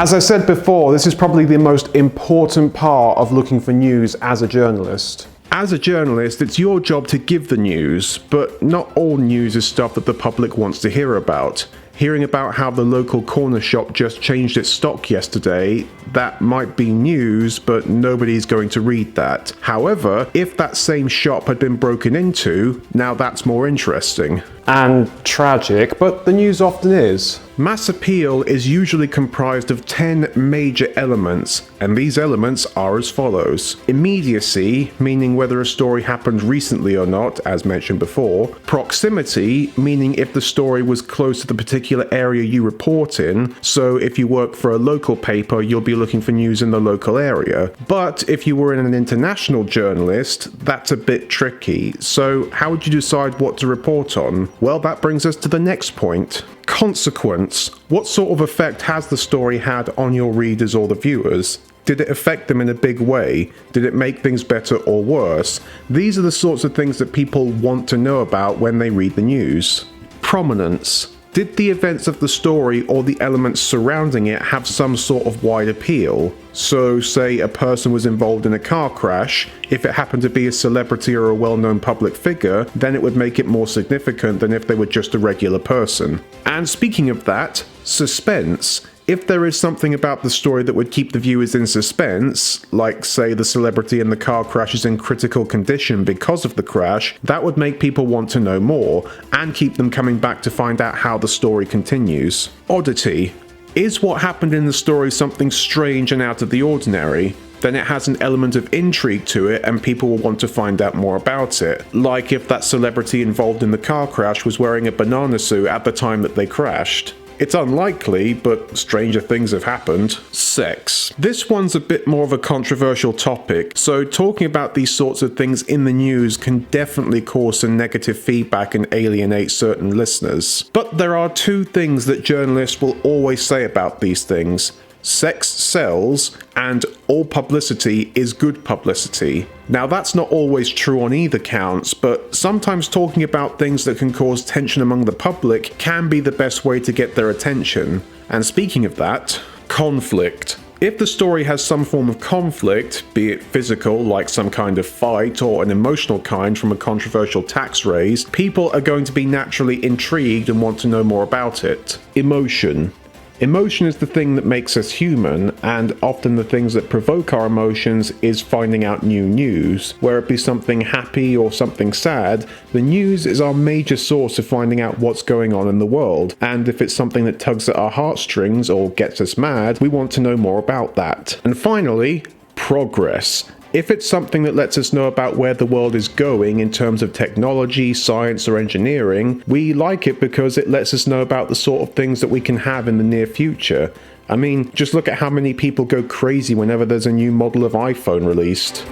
As I said before, this is probably the most important part of looking for news as a journalist. As a journalist, it's your job to give the news, but not all news is stuff that the public wants to hear about. Hearing about how the local corner shop just changed its stock yesterday, that might be news, but nobody's going to read that. However, if that same shop had been broken into, now that's more interesting. And tragic, but the news often is. Mass appeal is usually comprised of 10 major elements, and these elements are as follows. Immediacy, meaning whether a story happened recently or not, as mentioned before. Proximity, meaning if the story was close to the particular area you report in, so if you work for a local paper, you'll be looking for news in the local area. But if you were an international journalist, that's a bit tricky. So how would you decide what to report on? Well, that brings us to the next point. Consequence. What sort of effect has the story had on your readers or the viewers? Did it affect them in a big way? Did it make things better or worse? These are the sorts of things that people want to know about when they read the news. Prominence. Did the events of the story or the elements surrounding it have some sort of wide appeal? So, say a person was involved in a car crash, if it happened to be a celebrity or a well-known public figure, then it would make it more significant than if they were just a regular person. And speaking of that, suspense. If there is something about the story that would keep the viewers in suspense, like say the celebrity in the car crash is in critical condition because of the crash, that would make people want to know more, and keep them coming back to find out how the story continues. Oddity. Is what happened in the story something strange and out of the ordinary? Then it has an element of intrigue to it and people will want to find out more about it. Like if that celebrity involved in the car crash was wearing a banana suit at the time that they crashed. It's unlikely, but stranger things have happened. Sex. This one's a bit more of a controversial topic, so talking about these sorts of things in the news can definitely cause some negative feedback and alienate certain listeners. But there are two things that journalists will always say about these things. Sex sells, and all publicity is good publicity. Now that's not always true on either counts, but sometimes talking about things that can cause tension among the public can be the best way to get their attention. And speaking of that, conflict. If the story has some form of conflict, be it physical like some kind of fight or an emotional kind from a controversial tax raise, people are going to be naturally intrigued and want to know more about it. Emotion. Emotion is the thing that makes us human, and often the things that provoke our emotions is finding out new news. Whether it be something happy or something sad, the news is our major source of finding out what's going on in the world, and if it's something that tugs at our heartstrings or gets us mad, we want to know more about that. And finally, progress. If it's something that lets us know about where the world is going in terms of technology, science, or engineering, we like it because it lets us know about the sort of things that we can have in the near future. I mean, just look at how many people go crazy whenever there's a new model of iPhone released.